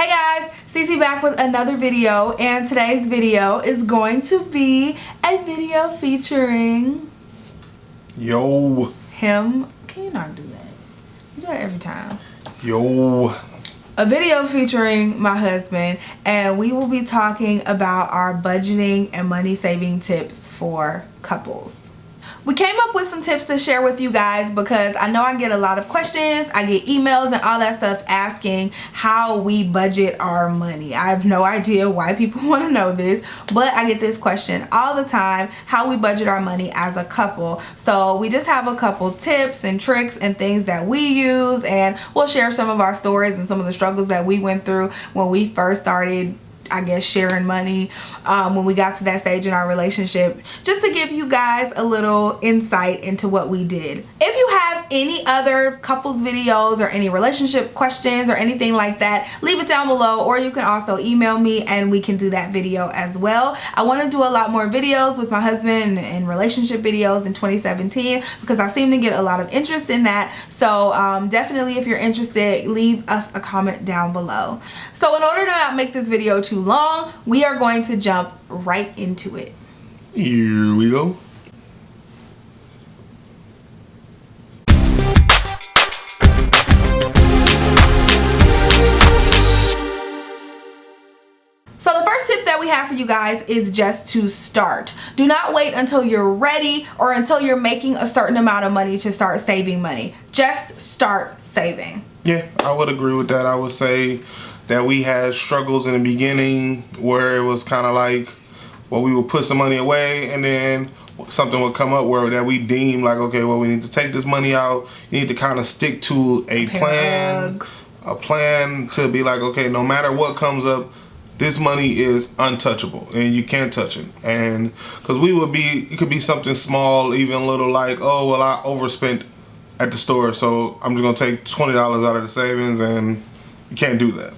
Hey guys, Cece back with another video, and today's video is going to be a video featuring him. Can you not do that? You do it every time. A video featuring my husband, and we will be talking about our budgeting and money saving tips for couples. We came up with some tips to share with you guys because I know I get a lot of questions. I get emails and all that stuff asking how we budget our money. I have no idea why people want to know this, but I get this question all the time, how we budget our money as a couple. So we just have a couple tips and tricks and things that we use, and we'll share some of our stories and some of the struggles that we went through when we first started, I guess, sharing money when we got to that stage in our relationship, just to give you guys a little insight into what we did. If you have any other couples videos or any relationship questions or anything like that, leave it down below, or you can also email me and we can do that video as well. I want to do a lot more videos with my husband and relationship videos in 2017 because I seem to get a lot of interest in that. So definitely, if you're interested, leave us a comment down below. So in order to not make this video too long, we are going to jump right into it. Here we go. So the first tip that we have for you guys is just to start. Do not wait until you're ready or until you're making a certain amount of money to start saving money. Just start saving. Yeah, I would agree with that. I would say that we had struggles in the beginning where it was kind of like, well, we would put some money away and then something would come up where that we deem like, okay, well, we need to take this money out. You need to kind of stick to a plan to be like, okay, no matter what comes up, this money is untouchable and you can't touch it. And because it could be something small, even a little like, oh, well, I overspent at the store, so I'm just gonna take $20 out of the savings, and you can't do that.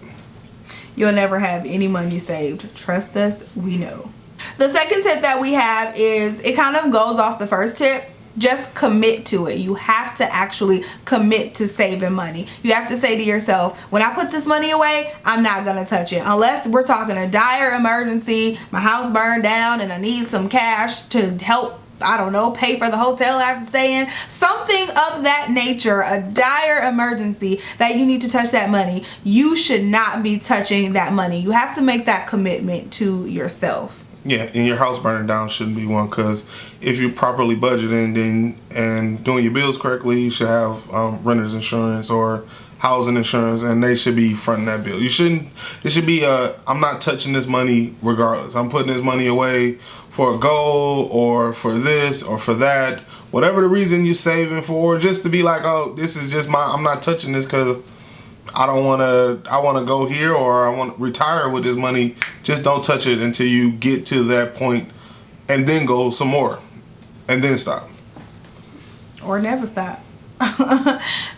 You'll never have any money saved. Trust us, we know. The second tip that we have is, it kind of goes off the first tip. Just commit to it. You have to actually commit to saving money. You have to say to yourself, when I put this money away, I'm not gonna touch it unless we're talking a dire emergency, my house burned down and I need some cash to help, I don't know, pay for the hotel I have to stay in, something of that nature, a dire emergency that you need to touch that money. You should not be touching that money. You have to make that commitment to yourself. Yeah, and your house burning down shouldn't be one, because if you're properly budgeting and doing your bills correctly, you should have renter's insurance or housing insurance, and they should be fronting that bill. It should be I'm not touching this money regardless. I'm putting this money away for a goal or for this or for that, whatever the reason you're saving for, just to be like, oh, this is just I'm not touching this because I want to go here, or I want to retire with this money. Just don't touch it until you get to that point, and then go some more, and then stop. Or never stop.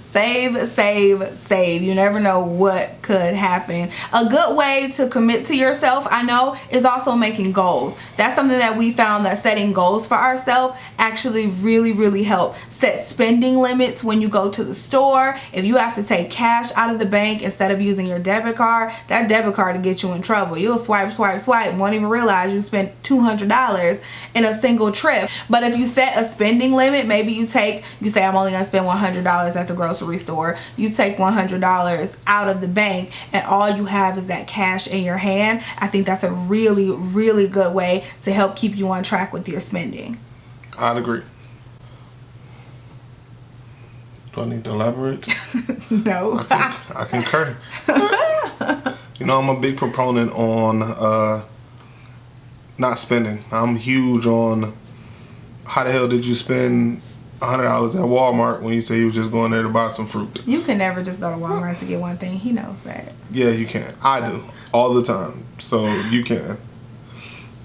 Save, save, save. You never know what could happen. A good way to commit to yourself, I know, is also making goals. That's something that we found, that setting goals for ourselves actually really help. Set spending limits when you go to the store. If you have to take cash out of the bank instead of using your debit card, that debit card will get you in trouble. You'll swipe, and won't even realize you spent $200 in a single trip. But if you set a spending limit, maybe you say, I'm only gonna spend $100 at the grocery store. You take $100 out of the bank and all you have is that cash in your hand. I think that's a really good way to help keep you on track with your spending. I'd agree. Do I need to elaborate? No. I concur. You know, I'm a big proponent on not spending. I'm huge on, how the hell did you spend $100 at Walmart when you say you was just going there to buy some fruit? You can never just go to Walmart to get one thing. He knows that. Yeah, you can. I do all the time. So you can.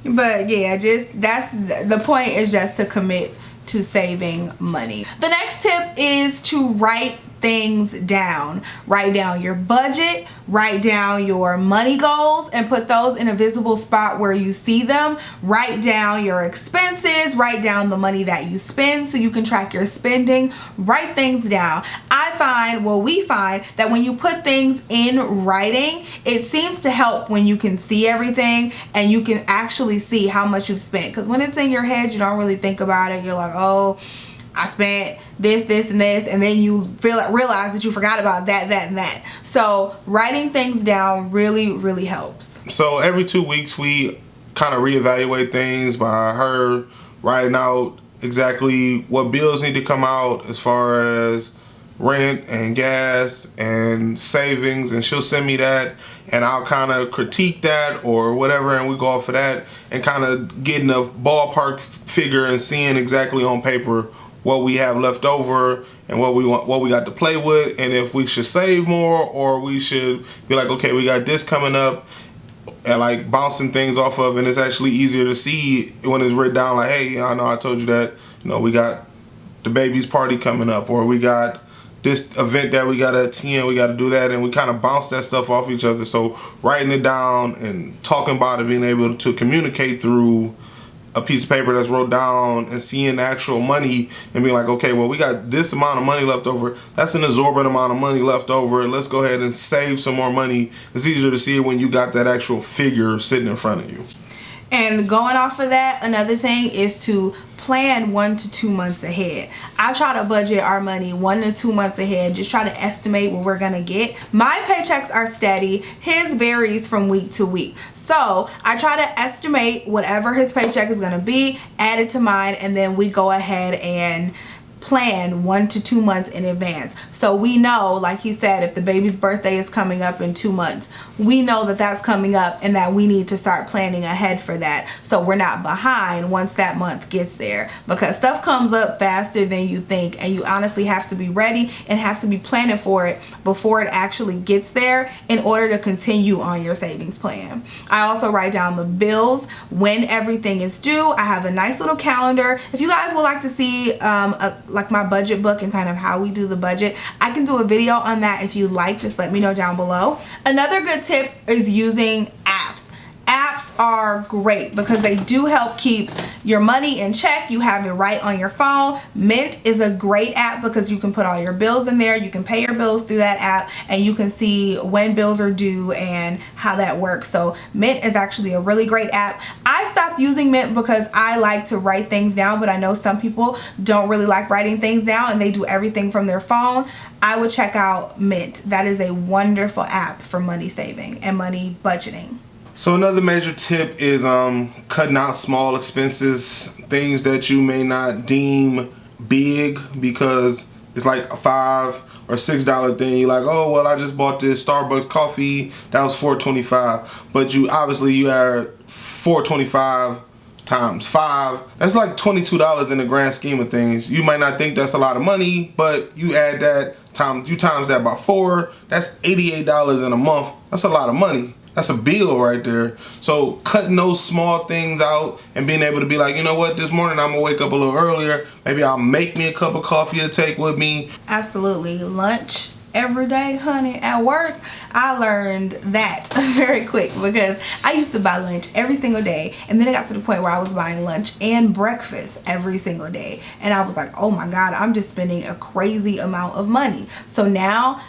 But yeah, that's the point, is just to commit to saving money. The next tip is to write things down. Write down your budget, write down your money goals, and put those in a visible spot where you see them. Write down your expenses, write down the money that you spend so you can track your spending. Write things down. We find that when you put things in writing, it seems to help when you can see everything and you can actually see how much you've spent. Because when it's in your head, you don't really think about it. You're like, oh, I spent this, this, and this, and then you realize that you forgot about that, and that. So writing things down really, really helps. So every 2 weeks we kind of reevaluate things by her writing out exactly what bills need to come out as far as rent and gas and savings, and she'll send me that and I'll kind of critique that or whatever, and we go off of that and kind of getting a ballpark figure and seeing exactly on paper what we have left over and what we got to play with, and if we should save more or we should be like, okay, we got this coming up, and like bouncing things off of, and it's actually easier to see when it's written down, like, hey, I know I told you that, you know, we got the baby's party coming up, or we got this event that we got to attend, we got to do that, and we kind of bounce that stuff off each other. So writing it down and talking about it, being able to communicate through a piece of paper that's wrote down and seeing the actual money and being like, okay, well, we got this amount of money left over. That's an exorbitant amount of money left over. Let's go ahead and save some more money. It's easier to see it when you got that actual figure sitting in front of you. And going off of that, another thing is to plan 1 to 2 months ahead. I try to budget our money 1 to 2 months ahead, just try to estimate what we're gonna get. My paychecks are steady, his varies from week to week. So I try to estimate whatever his paycheck is gonna be, add it to mine, and then we go ahead and plan 1 to 2 months in advance. So we know, like he said, if the baby's birthday is coming up in 2 months, we know that that's coming up and that we need to start planning ahead for that, so we're not behind once that month gets there, because stuff comes up faster than you think, and you honestly have to be ready and have to be planning for it before it actually gets there in order to continue on your savings plan. I also write down the bills when everything is due. I have a nice little calendar. If you guys would like to see like my budget book and kind of how we do the budget, I can do a video on that if you like. Just let me know down below. Another good tip is using apps. Apps are great because they do help keep your money in check. You have it right on your phone. Mint is a great app because you can put all your bills in there. You can pay your bills through that app, and you can see when bills are due and how that works. So Mint is actually a really great app. I stopped using Mint because I like to write things down, but I know some people don't really like writing things down and they do everything from their phone. I would check out Mint. That is a wonderful app for money saving and money budgeting. So another major tip is cutting out small expenses, things that you may not deem big because it's like a $5 or $6 thing. You're like, oh, well, I just bought this Starbucks coffee, that was $4.25, but you had $4.25 times 5, that's like $22 in the grand scheme of things. You might not think that's a lot of money, but you add that times that by 4, that's $88 in a month. That's a lot of money. That's a bill right there. So cutting those small things out and being able to be like, you know what, this morning I'm gonna wake up a little earlier. Maybe I'll make me a cup of coffee to take with me. Absolutely. Lunch every day, honey, at work. I learned that very quick because I used to buy lunch every single day, and then it got to the point where I was buying lunch and breakfast every single day, and I was like, oh my God, I'm just spending a crazy amount of money. So now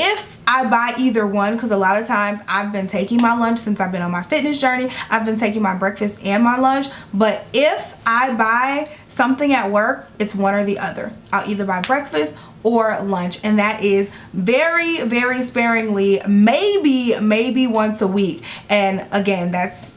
if I buy either one, because a lot of times I've been taking my lunch since I've been on my fitness journey, I've been taking my breakfast and my lunch, but if I buy something at work, it's one or the other. I'll either buy breakfast or lunch, and that is very, very sparingly, maybe once a week. And again, that's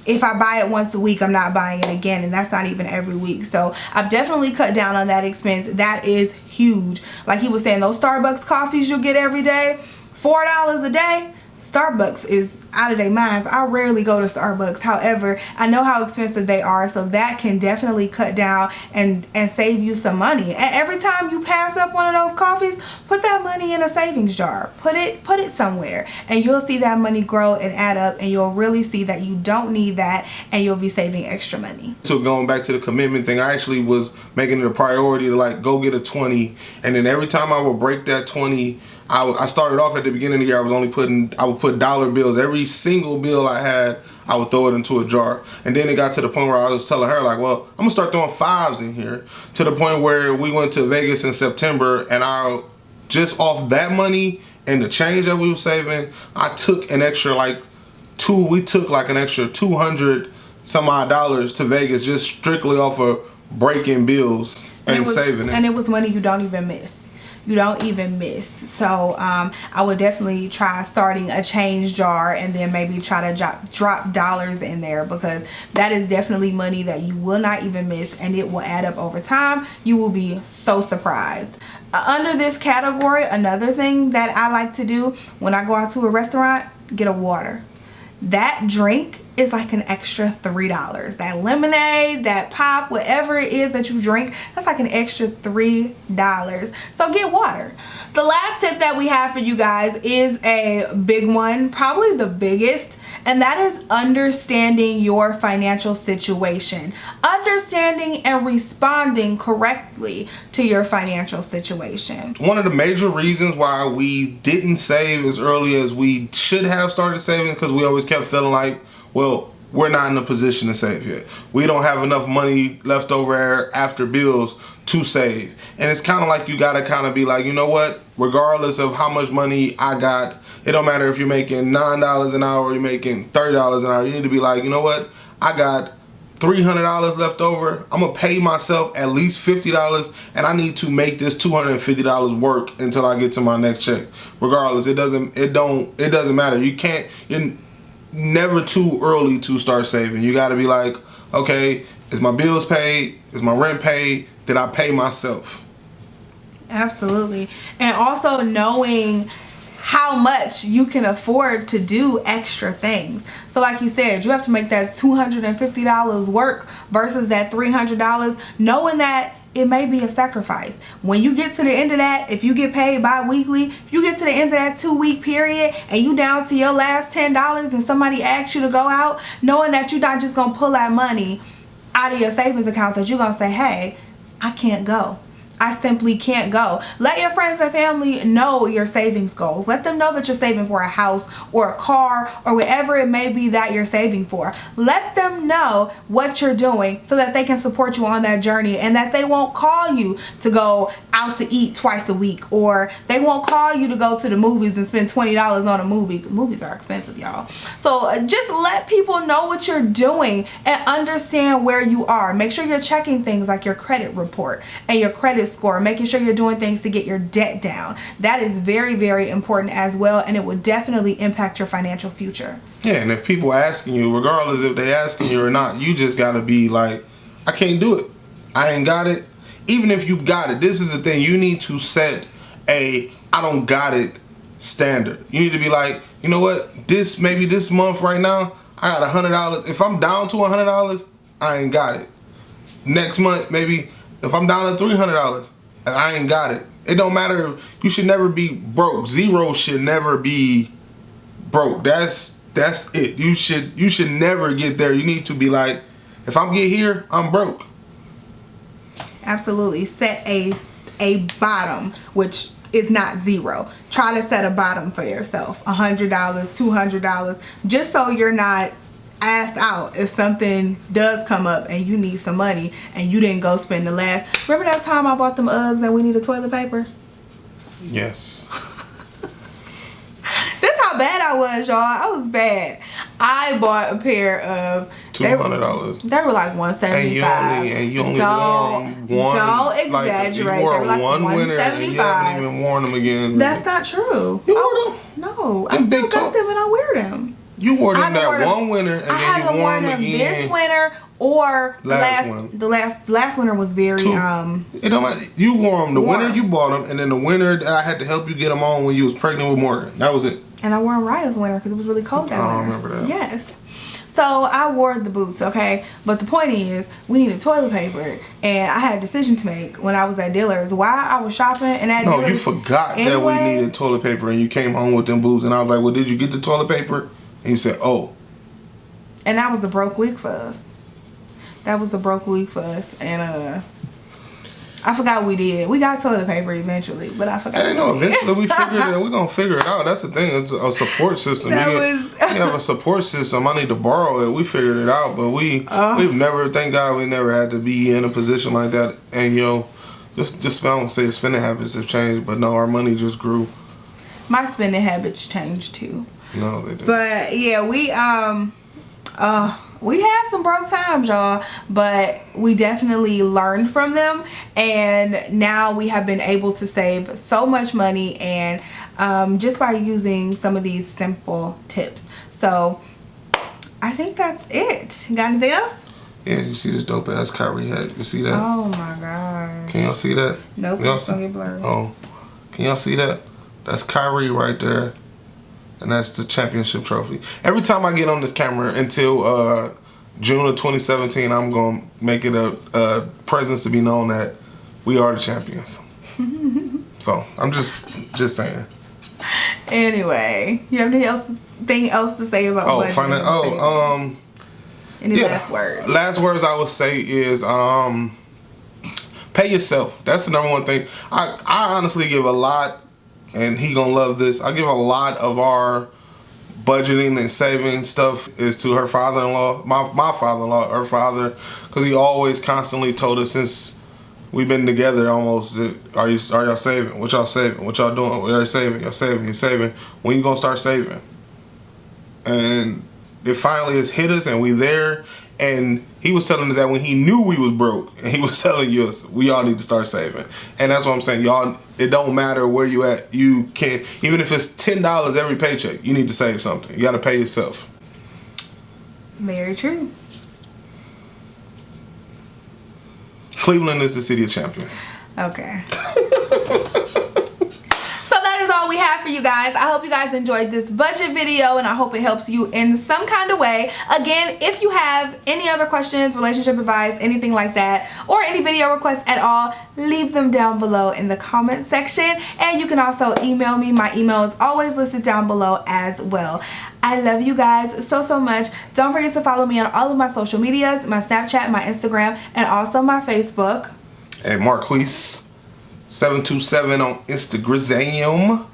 if I buy it once a week, I'm not buying it again, and that's not even every week. So I've definitely cut down on that expense. That is huge. Like he was saying, those Starbucks coffees you'll get every day, $4 a day, Starbucks is out of their minds. I rarely go to Starbucks. However, I know how expensive they are, so that can definitely cut down and save you some money. And every time you pass up one of those coffees, put that money in a savings jar. Put it somewhere, and you'll see that money grow and add up, and you'll really see that you don't need that, and you'll be saving extra money. So going back to the commitment thing, I actually was making it a priority to like go get a 20, and then every time I would break that 20, I started off at the beginning of the year. I would put dollar bills. Every single bill I had, I would throw it into a jar. And then it got to the point where I was telling her, like, well, I'm gonna start throwing 5s in here. To the point where we went to Vegas in September, and I just off that money and the change that we were saving, I took an extra we took an extra $200 some odd dollars to Vegas just strictly off of breaking bills and saving it. And it was money you don't even miss. You don't even miss. So I would definitely try starting a change jar, and then maybe try to drop dollars in there, because that is definitely money that you will not even miss, and it will add up over time. You will be so surprised. Under this category, another thing that I like to do when I go out to a restaurant, get a water. That drink is like an extra $3. That lemonade, that pop, whatever it is that you drink, that's like an extra $3. So get water. The last tip that we have for you guys is a big one, probably the biggest, and that is understanding your financial situation. Understanding and responding correctly to your financial situation. One of the major reasons why we didn't save as early as we should have started saving, because we always kept feeling like, well, we're not in a position to save yet. We don't have enough money left over after bills to save. And it's kind of like you got to kind of be like, you know what? Regardless of how much money I got, it don't matter if you're making $9 an hour or you're making $30 an hour. You need to be like, you know what? I got $300 left over. I'm gonna pay myself at least $50, and I need to make this $250 work until I get to my next check. Regardless, it doesn't matter. You're never too early to start saving. You got to be like, okay, is my bills paid? Is my rent paid? Did I pay myself? Absolutely. And also knowing how much you can afford to do extra things. So like you said, you have to make that $250 work versus that $300, knowing that it may be a sacrifice. When you get to the end of that, if you get paid bi-weekly, if you get to the end of that 2-week period and you down to your last $10 and somebody asks you to go out, knowing that you're not just gonna pull that money out of your savings account, that you're gonna say, hey, I can't go. I simply can't go. Let your friends and family know your savings goals. Let them know that you're saving for a house or a car or whatever it may be that you're saving for. Let them know what you're doing so that they can support you on that journey, and that they won't call you to go out to eat twice a week, or they won't call you to go to the movies and spend $20 on a movie. Movies are expensive, y'all. So just let people know what you're doing and understand where you are. Make sure you're checking things like your credit report and your credit score, making sure you're doing things to get your debt down. That is very, very important as well, and it will definitely impact your financial future. Yeah, and if people asking you, regardless if they asking you or not, you just gotta be like, I can't do it. I ain't got it. Even if you got it, this is the thing. You need to set a I don't got it standard. You need to be like, you know what? Maybe this month right now, I got $100. If I'm down to $100, I ain't got it. Next month, maybe if I'm down to $300, I ain't got it. It don't matter. You should never be broke. Zero should never be broke. That's it. You should never get there. You need to be like, if I'm get here, I'm broke. Absolutely. Set a bottom, which is not zero. Try to set a bottom for yourself. $100, $200, just so you're not asked out if something does come up and you need some money and you didn't go spend the last. Remember that time I bought them Uggs and we needed toilet paper? Yes. That's how bad I was, y'all. I was bad. I bought a pair of $200. They were like $175. And you only wore them one. Don't exaggerate. Like, you wore like one winter and you haven't even worn them again. That's not true. You wore them? No, I still got them and I wear them. You wore them one winter and then you wore them again. This winter or the last winter was very It don't matter. You wore them the winter you bought them, and then the winter that I had to help you get them on when you was pregnant with Morgan. That was it. And I wore them Raya's winter because it was really cold that winter. I don't remember that. Yes. So I wore the boots, okay? But the point is, we needed toilet paper. And I had a decision to make when I was at Dillard's. While I was shopping and at Dillard's. No, you forgot that we needed toilet paper and you came home with them boots. And I was like, well, did you get the toilet paper? And you said, oh. And that was a broke week for us. That was a broke week for us. And I forgot what we did. We got toilet paper eventually, but I forgot. I didn't know. Eventually, we figured it. We're gonna figure it out. That's the thing. It's a support system. We have a support system. I need to borrow it. We figured it out, but we've never. Thank God, we never had to be in a position like that. And just I don't say spending habits have changed, but no, our money just grew. My spending habits changed too. No, they didn't. But yeah, we had some broke times, y'all, but we definitely learned from them, and now we have been able to save so much money, and just by using some of these simple tips. So I think that's it. Got anything else? Yeah, you see this dope ass Kyrie hat? You see that? Oh my god. Can y'all see that? Nope, it's gonna get blurry. Oh, can y'all see that? That's Kyrie right there. And that's the championship trophy. Every time I get on this camera until June of 2017, I'm going to make it a presence to be known that we are the champions. So, I'm just saying. Anyway, you have anything else to say about budgeting? Any last words? Last words I would say is pay yourself. That's the number one thing. I honestly give a lot, and he gonna love this. I give a lot of our budgeting and saving stuff is to her father-in-law, my father-in-law, her father, because he always constantly told us since we've been together almost, are y'all saving? What y'all saving? What y'all doing? We are saving. Y'all saving. You're saving. When you gonna start saving? And it finally has hit us, and we there. And he was telling us that when he knew we was broke, and he was telling us we all need to start saving. And that's what I'm saying, y'all. It don't matter where you at. You can't, even if it's $10 every paycheck, you need to save something. You got to pay yourself. Very true. Cleveland is the city of champions. Okay. We have for you guys. I hope you guys enjoyed this budget video, and I hope it helps you in some kind of way. Again, if you have any other questions, relationship advice, anything like that, or any video requests at all, leave them down below in the comment section, and you can also email me. My email is always listed down below as well. I love you guys so much. Don't forget to follow me on all of my social medias, my Snapchat, my Instagram, and also my Facebook. Hey, Marquise 727 on Instagram.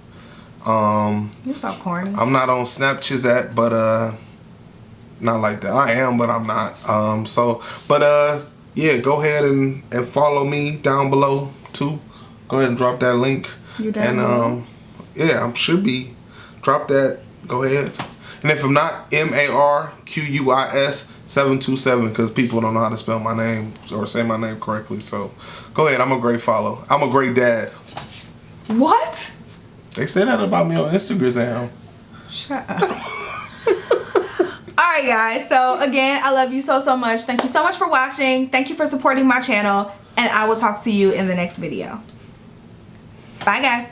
You're so corny. I'm not on Snapchat, but not like that. I am, but I'm not. Yeah, go ahead and follow me down below too. Go ahead and drop that link. You down below? Yeah, I should be. Drop that. Go ahead. And if I'm not, MARQUIS 727, because people don't know how to spell my name or say my name correctly. So go ahead. I'm a great follow. I'm a great dad. What? They say that about me on Instagram. Shut up. Alright guys, so again, I love you so much. Thank you so much for watching. Thank you for supporting my channel. And I will talk to you in the next video. Bye guys.